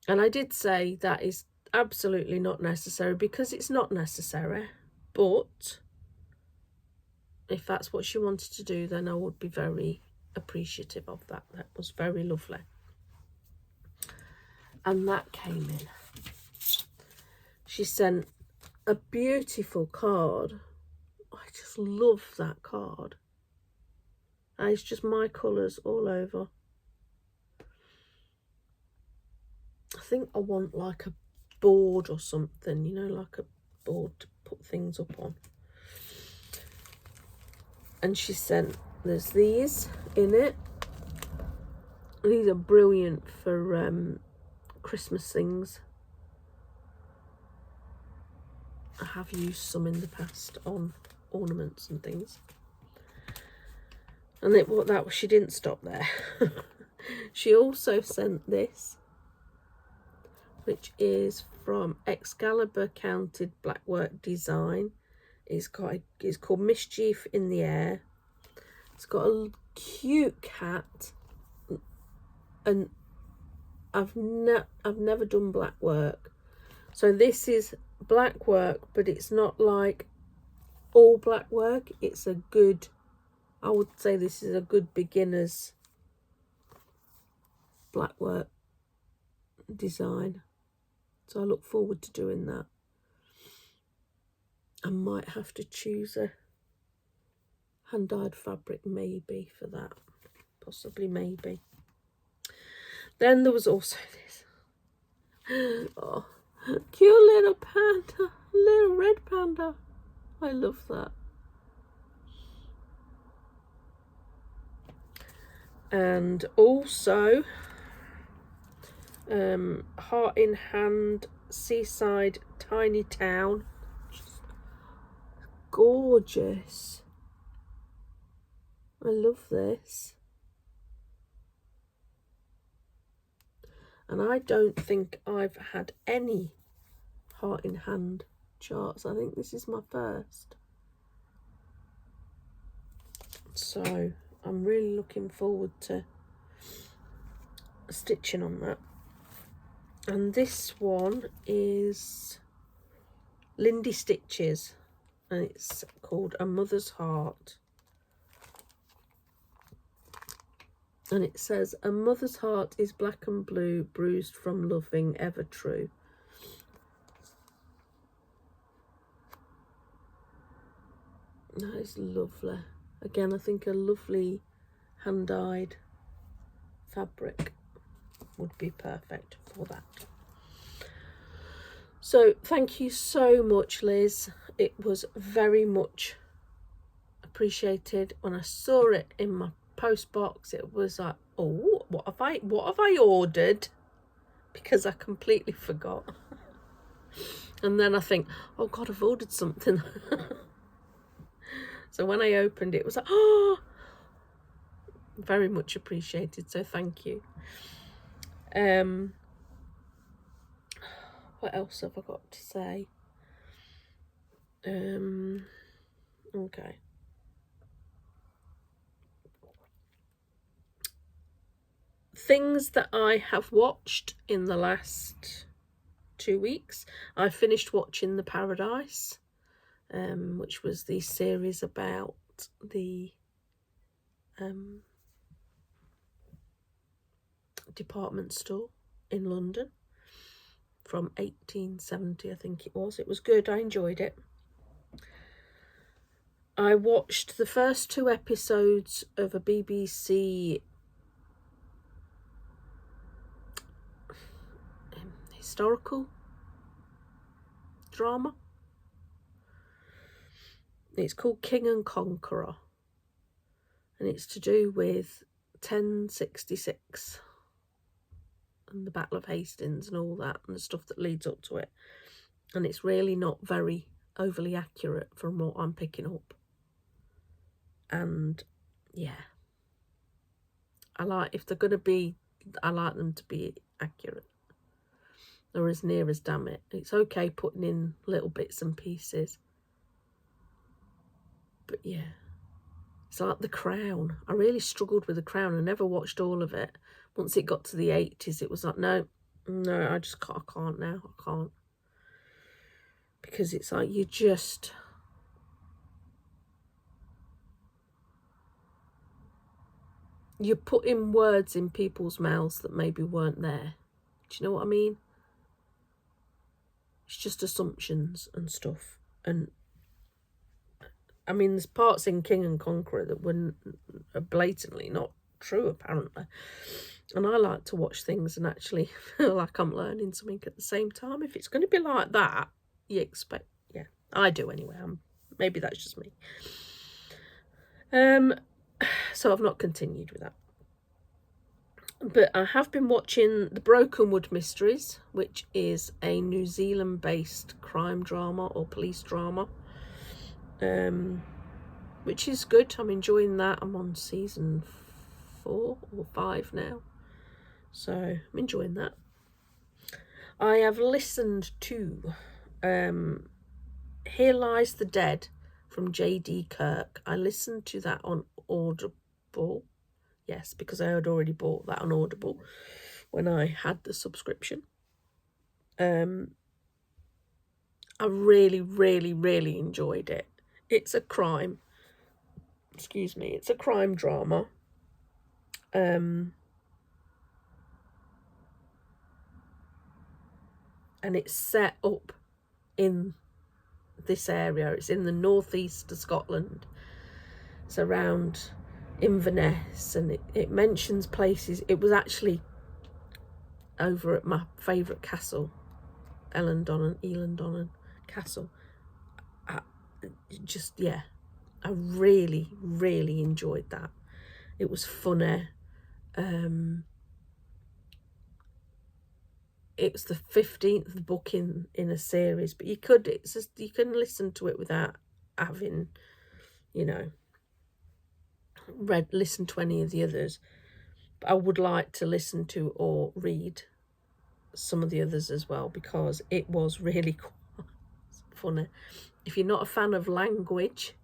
And I did say that is absolutely not necessary, because it's not necessary. But if that's what she wanted to do, then I would be very appreciative of that. That was very lovely. And that came in. She sent a beautiful card. I just love that card. And it's just my colours all over. I think I want like a board or something, you know, like a board to put things up on. And she sent, there's these in it. These are brilliant for Christmas things. I have used some in the past on ornaments and things. And she didn't stop there. She also sent this, which is from Excalibur Counted Blackwork Design. It's called Mischief in the Air. It's got a cute cat, and I've never done black work, so this is black work, but it's not like all black work. It's a good, I would say this is a good beginner's black work design. So I look forward to doing that. I might have to choose a hand-dyed fabric maybe for that. Possibly, maybe. Then there was also this. Oh, cute little panda. Little red panda. I love that. And also Heart in Hand Seaside Tiny Town. Just gorgeous. I love this. And I don't think I've had any heart in hand charts. I think this is my first. So I'm really looking forward to stitching on that. And this one is Lindy Stitches, and it's called A Mother's Heart. And it says, a mother's heart is black and blue, bruised from loving, ever true. That is lovely. Again, I think a lovely hand-dyed fabric would be perfect for that. So thank you so much, Liz. It was very much appreciated. When I saw it in my post box, it was like, oh, what have I ordered? Because I completely forgot. And then I think, oh God, I've ordered something. So when I opened it, it was like, oh, very much appreciated. So thank you. What else have I got to say? Okay. Things that I have watched in the last 2 weeks. I finished watching The Paradise, which was the series about the department store in London from 1870, I think it was. It was good. I enjoyed it. I watched the first 2 episodes of a BBC historical drama. It's called King and Conqueror, and it's to do with 1066 and the Battle of Hastings and all that and the stuff that leads up to it. And it's really not very overly accurate from what I'm picking up. And yeah, if they're going to be, I like them to be accurate, or as near as damn it. It's okay putting in little bits and pieces, but yeah, it's like The Crown. I really struggled with The Crown. I never watched all of it. Once it got to the 80s, it was like, no, I can't now. I can't. Because it's like you're putting words in people's mouths that maybe weren't there. Do you know what I mean? It's just assumptions and stuff. And I mean, there's parts in King and Conqueror that are blatantly not true, apparently. And I like to watch things and actually feel like I'm learning something at the same time. If it's going to be like that, you expect, yeah, I do anyway. Maybe that's just me. So I've not continued with that. But I have been watching The Brokenwood Mysteries, which is a New Zealand-based crime drama or police drama, which is good. I'm enjoying that. I'm on season 4 or 5 now, so I'm enjoying that. I have listened to Here Lies the Dead from J.D. Kirk. I listened to that on Audible. Yes, because I had already bought that on Audible when I had the subscription. I really, really, really enjoyed it. It's a crime. Excuse me. It's a crime drama. And it's set up in this area. It's in the northeast of Scotland. It's around Inverness, and it mentions places. It was actually over at my favourite castle, Elandonnan Castle. I really, really enjoyed that. It was funny. It's the 15th book in a series, but you can listen to it without having, listened to any of the others, but I would like to listen to or read some of the others as well, because it was really quite funny. If you're not a fan of language,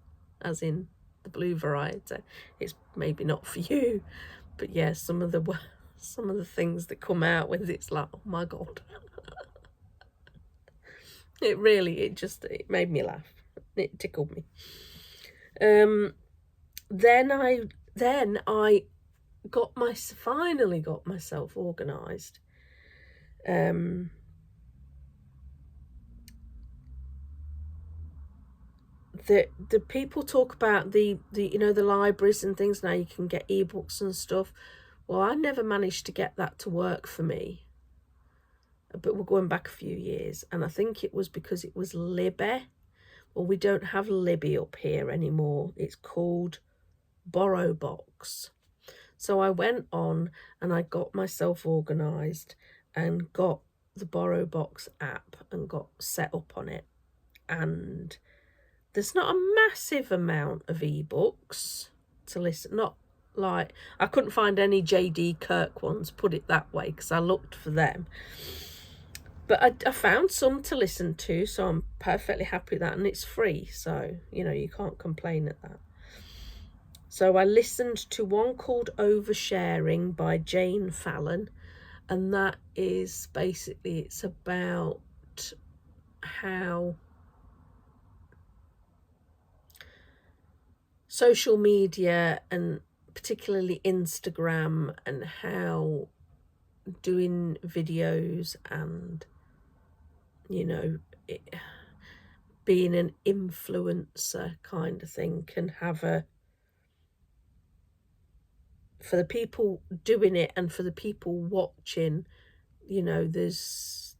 as in the blue variety, it's maybe not for you. But yeah, some of the things that come out with it's like, oh my god. It made me laugh. It tickled me. Then I finally got myself organised. The people talk about the the libraries and things now, you can get ebooks and stuff. Well, I never managed to get that to work for me, but we're going back a few years, and I think it was because it was Libby. Well, we don't have Libby up here anymore. It's called Borrow Box. So I went on and I got myself organised and got the Borrow Box app and got set up on it. And there's not a massive amount of ebooks to listen. Not like, I couldn't find any J.D. Kirk ones, put it that way, because I looked for them. But I found some to listen to, so I'm perfectly happy with that. And it's free, so, you can't complain at that. So I listened to one called Oversharing by Jane Fallon. And that is basically, it's about how social media, and particularly Instagram, and how doing videos and being an influencer kind of thing can have for the people doing it and for the people watching, there's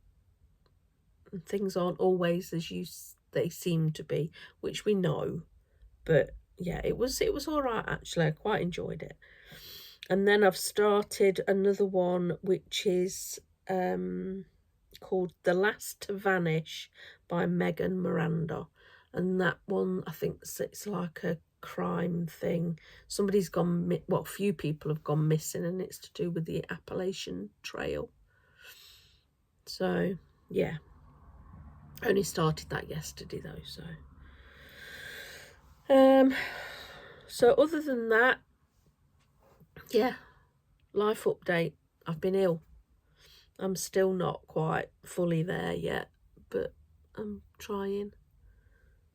things aren't always as they seem to be, which we know. But yeah, it was all right, actually. I quite enjoyed it. And then I've started another one, which is called The Last to Vanish by Megan Miranda. And that one, I think it's like a crime thing. Somebody's gone, a few people have gone missing, and it's to do with the Appalachian Trail. So, yeah. I only started that yesterday, though, so... So other than that, yeah, life update. I've been ill. I'm still not quite fully there yet, but I'm trying.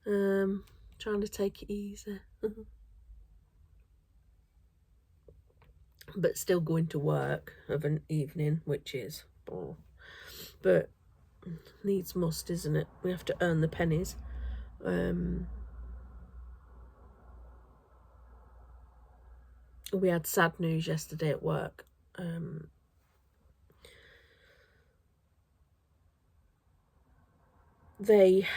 Trying to take it easy. But still going to work of an evening, which is, but needs must, isn't it? We have to earn the pennies. We had sad news yesterday at work. They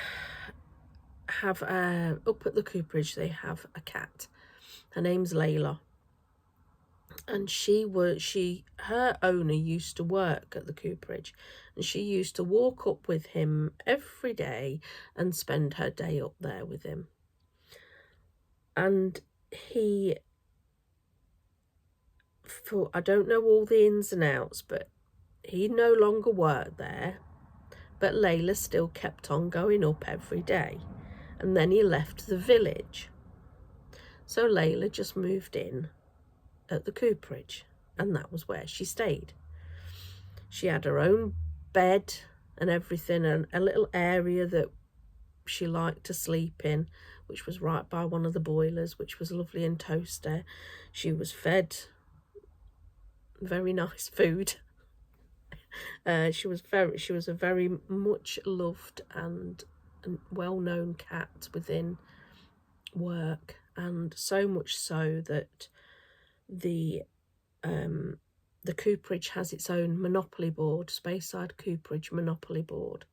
have up at the cooperage, they have a cat. Her name's Layla, and her owner used to work at the cooperage, and she used to walk up with him every day and spend her day up there with him. And I don't know all the ins and outs, but he no longer worked there, but Layla still kept on going up every day. And then he left the village. So Layla just moved in at the cooperage, and that was where she stayed. She had her own bed and everything, and a little area that she liked to sleep in, which was right by one of the boilers, which was lovely and toasty. She was fed very nice food. She was a very much loved and well-known cat within work, and so much so that the cooperage has its own monopoly board, Speyside Cooperage Monopoly Board,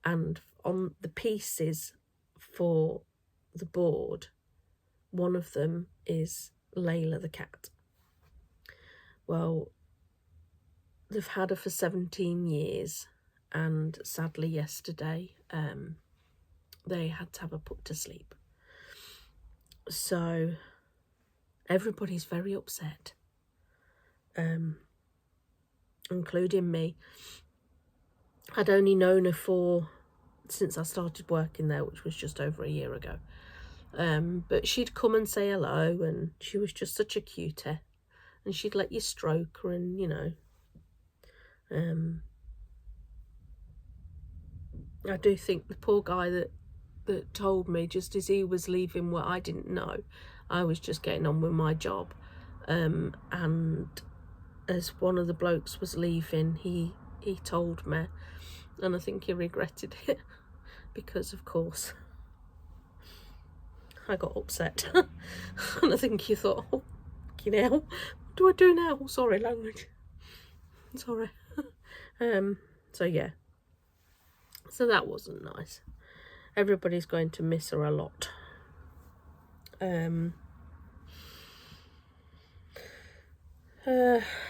and on the pieces for the board, one of them is Layla the cat. Well, they've had her for 17 years, and sadly yesterday they had to have her put to sleep. So Everybody's very upset, including me. I'd only known her since I started working there, which was just over a year ago. But she'd come and say hello, and she was just such a cutie, and she'd let you stroke her, and I do think the poor guy that told me just as he was leaving, what I didn't know, I was just getting on with my job, and as one of the blokes was leaving, he told me, and I think he regretted it because of course I got upset. And I think he thought, oh, you know, what do I do now? Sorry, language. Sorry. So yeah. So that wasn't nice. Everybody's going to miss her a lot.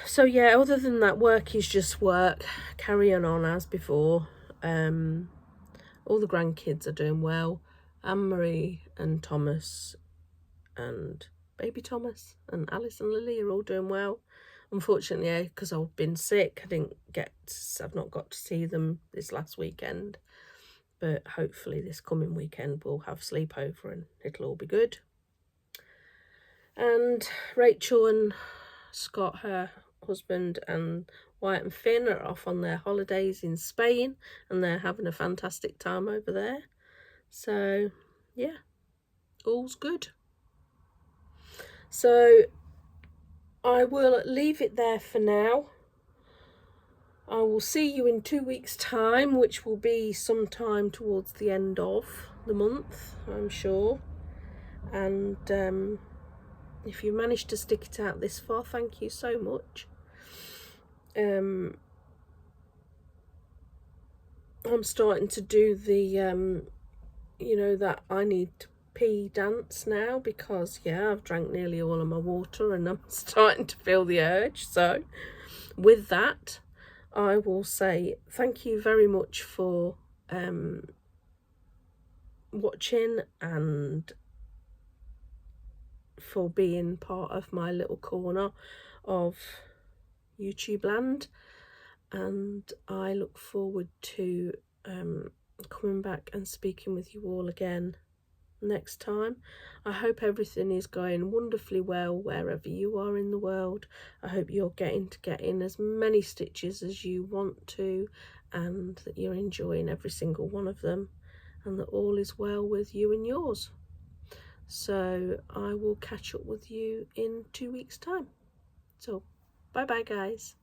So yeah, other than that, work is just work. Carrying on as before. All the grandkids are doing well. Anne-Marie and Thomas and baby Thomas and Alice and Lily are all doing well. Unfortunately, because I've been sick, I've not got to see them this last weekend. But hopefully this coming weekend we'll have sleepover and it'll all be good. And Rachel and Scott, her husband, and Wyatt and Finn are off on their holidays in Spain, and they're having a fantastic time over there. So yeah, all's good. So I will leave it there for now. I will see you in 2 weeks' time, which will be sometime towards the end of the month, I'm sure. And if you managed to stick it out this far, thank you so much. I'm starting to do the, that I need to pee dance now, because, yeah, I've drank nearly all of my water and I'm starting to feel the urge. So with that, I will say thank you very much for watching and for being part of my little corner of YouTube land, and I look forward to coming back and speaking with you all again next time. I hope everything is going wonderfully well wherever you are in the world. I hope you're getting to get in as many stitches as you want to, and that you're enjoying every single one of them, and that all is well with you and yours. So I will catch up with you in 2 weeks' time. So bye bye guys.